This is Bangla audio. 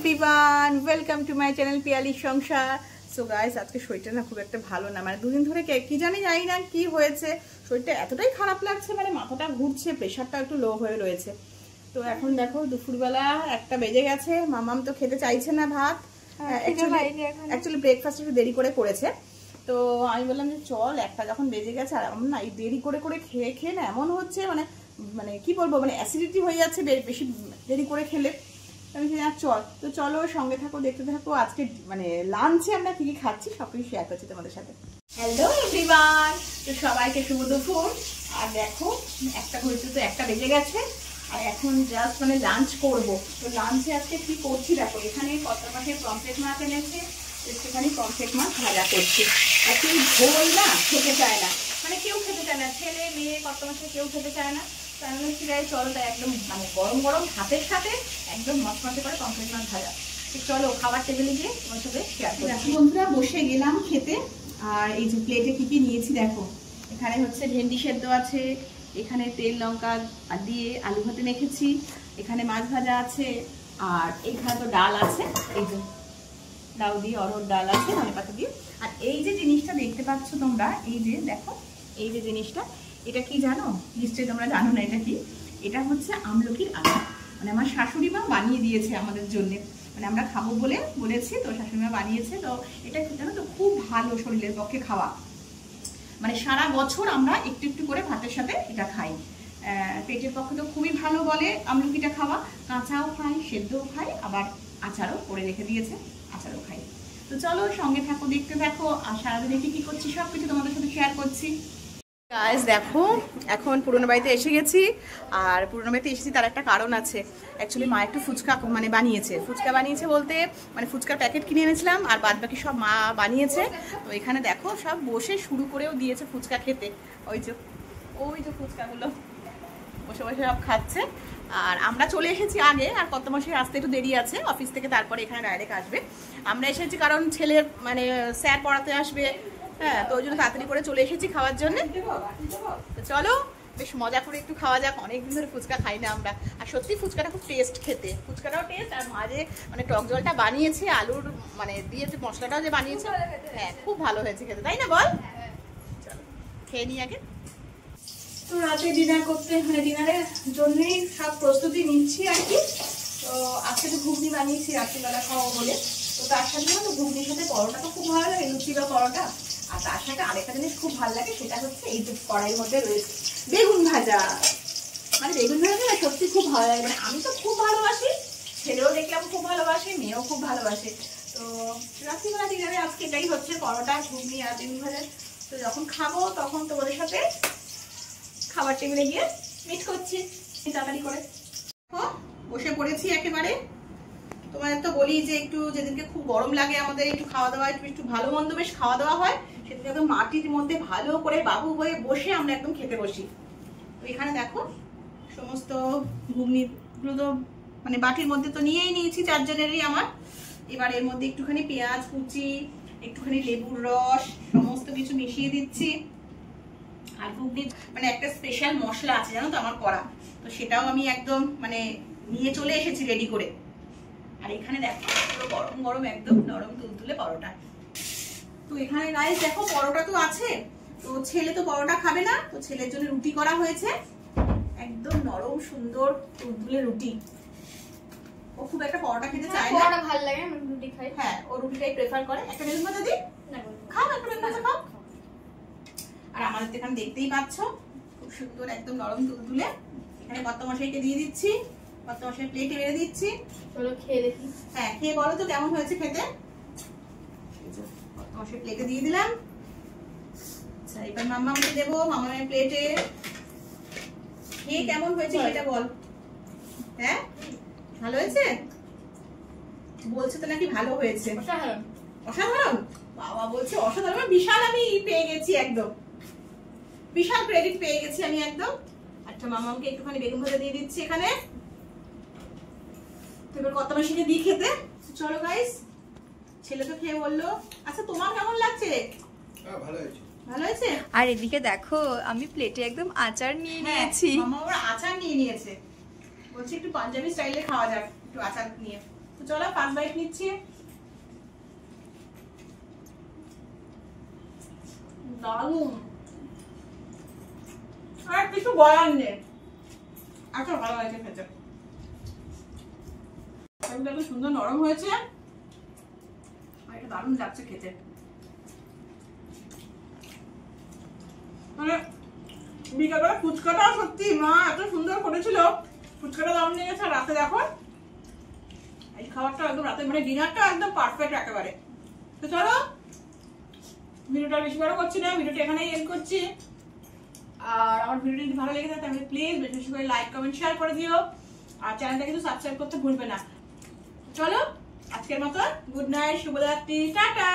Everyone, welcome to my channel Piyali Sansar. So guys, আজকে শরীরটা না খুব একটা ভালো না, মানে দুদিন ধরে কি জানি না কি হয়েছে, শরীরটা এতটাই খারাপ লাগছে, মানে মাথাটা ঘুরছে, প্রেশারটা একটু লো হয়ে রয়েছে। তো এখন দেখো দুপুরবেলা 1টা বেজে গেছে, মামাম তো খেতে চাইছে না ভাত। অ্যাকচুয়ালি ব্রেকফাস্ট একটু দেরি করে করেছে, তো আমি বললাম যে চল, 1টা যখন বেজে গেছে, আর আমার না এই দেরি করে খেয়ে না এমন হচ্ছে, মানে কি বলবো, মানে অ্যাসিডিটি হয়ে যাচ্ছে বেশি দেরি করে খেলে। আমি চল, তো চলো সঙ্গে থাকো, দেখতে থাকো। আজকে মানে লাঞ্চে আমরা কি কি খাচ্ছি সবকিছু শেয়ার করছি তোমাদের সাথে। হ্যালো এভরিওয়ান, তো সবাইকে শুভ দুপুর। আর দেখো 1টা ঘড়িতে তো 1টা বেজে গেছে, আর এখন জাস্ট মানে লাঞ্চ করব। তো লাঞ্চে আজকে কি করছি দেখো, এখানে কত মাসে পমফ্রেট মাছ এনেছে, একটুখানি পমফ্রেট মাছ ভাজা করছি। আর কেউ ঝোল না খেতে চায় না, মানে কেউ খেতে চায় না, ছেলে মেয়ে কত মাসে কেউ খেতে চায় না। তাহলে চলো, তাই একদম মানে গরম গরম ভাতের সাথে একদম মচমচে করে পমফ্রেট মাছ ভাজা। চলো খাবার টেবিলে গিয়ে তোমার সাথে শেয়ার করছি। বন্ধুরা বসে গেলাম খেতে, আর এই যে প্লেটে কি কি নিয়েছি দেখো, এখানে হচ্ছে ভেন্ডি সেদ্ধ আছে, এখানে তেল লঙ্কা দিয়ে আলু ভাতে মেখেছি, এখানে মাছ ভাজা আছে, আর এখানে তো ডাল আছে, এই যে লাউ দিয়ে অরহর ডাল আছে ধনে পাতা দিয়ে। আর এই যে জিনিসটা দেখতে পাচ্ছ তোমরা, এই যে দেখো, এই যে জিনিসটা, এটা কি জানো? নিশ্চয়ই তোমরা জানো না এটা কি। এটা হচ্ছে আমলকির আচার, মানে আমার শাশুড়ি মা বানিয়ে দিয়েছে আমাদের জন্য, মানে আমরা খাবো বলেছি, তো শাশুড়ি মা বানিয়েছে। তো এটা জানো তো খুব ভালো শরীরের পক্ষে খাওয়া, মানে সারা বছর আমরা একটু একটু করে ভাতের সাথে এটা খাই। পেটের পক্ষে তো খুবই ভালো বলে আমলকিটা খাওয়া, কাঁচাও খাই, সেদ্ধও খাই, আবার আচারও করে রেখে দিয়েছে, আচারও খাই। তো চলো সঙ্গে থাকো, দেখতে থাকো, আর সারাদিনে কি করছি সব কিছু তোমাদের সাথে শেয়ার করছি। গাইস দেখো, এখন পুরনো বাড়িতে এসে গেছি, আর পুরনো বাড়িতে এসেছি তার একটা কারণ আছে। অ্যাকচুয়ালি মা একটু ফুচকা মানে ফুচকা বানিয়েছে বলতে মানে ফুচকার প্যাকেট কিনে এনেছিলাম, আর বাদ বাকি সব মা বানিয়েছে। তো এখানে দেখো সব বসে শুরু করেও দিয়েছে ফুচকা খেতে, ওই যে ফুচকাগুলো বসে বসে সব খাচ্ছে। আর আমরা চলে এসেছি আগে, আর কত মাসে আসতে একটু দেরি আছে অফিস থেকে, তারপরে এখানে ডাইরেক্ট আসবে। আমরা এসেছি কারণ ছেলের মানে স্যার পড়াতে আসবে, হ্যাঁ, তো ওই জন্য তাড়াতাড়ি করে চলে এসেছি খাওয়ার জন্য। তো চলো বেশ মজা করে একটু খাওয়া যাক, অনেকদিন ধরে ফুচকা খাই না আমরা। আর সত্যি ফুচকাটা খুব টেস্ট খেতে, ফুচকাটাও টেস্ট, আর মাঝে মানে টক জলটা বানিয়েছে, আলুর মানে দিয়ে যে মশলাটাও যে বানিয়েছে, হ্যাঁ খুব ভালো হয়েছে খেতে, তাই না বল? চলো খেয়ে নিই আগে। তো রাতে ডিনার করতে, মানে ডিনারের জন্যই সব প্রস্তুতি নিচ্ছি আর কি। তো আজকে তো ঘুগনি বানিয়েছি রাত্রিবেলা খাওয়া বলে, তো তার সাথে তো ঘুগনির সাথে পরোটা তো খুব ভালো লাগে, লুচি বা পরোটা। আর তার সাথে আরেকটা জিনিস খুব ভালো লাগে, সেটা হচ্ছে এই যে কড়াইয়ের মধ্যে রয়েছে বেগুন ভাজা। মানে বেগুন ভাজা না সত্যি খুব ভালো লাগে, মানে আমি তো খুব ভালোবাসি, ছেলেও দেখলাম খুব ভালোবাসে, মেয়েও খুব ভালোবাসে। তো রাত্রিবেলা ডিনারে আজকে এটাই হচ্ছে, পরোটা, ঘুগনি আর বেগুন ভাজা। তো যখন খাবো তখন তোমাদের সাথে খাবার টেবিলে গিয়ে মিট করছি তাড়াতাড়ি করে। বসে পড়েছি একেবারে। তোমাদের তো বলি যে একটু যেদিনকে খুব গরম লাগে আমাদের একটু খাওয়া দাওয়া একটু ভালো মন্দ বেশ খাওয়া দাওয়া হয়, সেদিকে একদম মাটির মধ্যে ভালো করে বাবু হয়ে বসে আমরা একদম খেতে বসি। তো এখানে দেখো সমস্ত ঘুগনিগুলো তো মানে বাটির মধ্যে তো নিয়েই নিয়েছি 4 জনেরই আমার। এবার এর মধ্যে একটুখানি পেঁয়াজ কুচি, একটুখানি লেবুর রস, সমস্ত কিছু মিশিয়ে দিচ্ছি। আর ঘুগনির মানে একটা স্পেশাল মশলা আছে জানো তো আমার করা, তো সেটাও আমি একদম মানে নিয়ে চলে এসেছি রেডি করে। আর এখানে দেখো পুরো গরম গরম একদম নরম তুলতুলে পরোটা। তো এখানে গাইস দেখো পরোটা তো আছে, তো ছেলে তো পরোটা খাবে না, তো ছেলের জন্য রুটি করা হয়েছে, একদম নরম সুন্দর তুলতুলে রুটি। ও খুব একটা পরোটা খেতে চায় না, পরোটা ভালো লাগে, আমি রুটি খাই। হ্যাঁ, ও রুটিটাই প্রেফার করে। একটা বেগুন ভাজা দিই, খাও একটা বেগুন ভাজা খাও। আর আমাদের এখানে দেখতেই পাচ্ছ খুব সুন্দর একদম নরম তুলতুলে। এখানে কত মশাইকে দিয়ে দিচ্ছি, কত মশাই প্লেটে বেড়ে দিচ্ছি। চলো খেয়ে দেখি। হ্যাঁ খেয়ে বলো তো কেমন হয়েছে খেতে। কত মশাই প্লেটে দিয়ে দিলাম। আচ্ছা এবার মাম্মাকে দেবো, মাম্মামের প্লেটে। খেয়ে কেমন হয়েছে সেটা বল। হ্যাঁ ভালো হয়েছে বলছে তো নাকি, ভালো হয়েছে, অসাধারণ। অসাধারণ বাবা বলছে অসাধারণ, বিশাল আমি পেয়ে গেছি, একদম বিশাল ক্রেডিট পেয়ে গেছি আমি একদম। আচ্ছা মামাকে একটুখানি বেগুন ভাজা দিয়ে দিচ্ছি এখানে, এবার কত মাসিকে দিই খেতে। চলো গাইস, ছেলে তো খেয়ে বললো। আচ্ছা তোমার কেমন লাগছে? ভালো হয়েছে, ভালো হয়েছে। আর এদিকে দেখো আমি প্লেটে একদম আচার নিয়ে নিয়েছি। মামা ওর আচার নিয়ে নিয়েছে, বলছে একটু পাঞ্জাবি স্টাইলে খাওয়া যাক, একটু আচার নিয়ে। তো চলো ফার্স্ট বাইট নিচ্ছি। দারুণ, আর কিছু বলার নেই, আচ্ছা ভালো হয়েছে খেতে, এত সুন্দর নরম হয়েছে, আর এটা দারুণ লাগছে খেতে। মানে বিকালবেলা ফুচকাটা সত্যি মা এত সুন্দর করেছিল, ফুচকাটা দাম নিয়ে গেছে, রাতে দেখো এই খাবারটা একদম রাতে মানে ডিনারটা একদম পারফেক্ট একেবারে। তো চলো ভিডিওটা বেশি বড় করছি না, ভিডিওটা এখানেই এন্ড করছি। আর আমার ভিডিওটি যদি ভালো লেগে থাকে তাহলে প্লিজ বেশি করে লাইক কমেন্ট শেয়ার করে দিও, আর চ্যানেলটা কিন্তু সাবস্ক্রাইব করতে ভুলবে না। চলো আজকের মতো গুড নাইট, শুভরাত্রি, টাটা।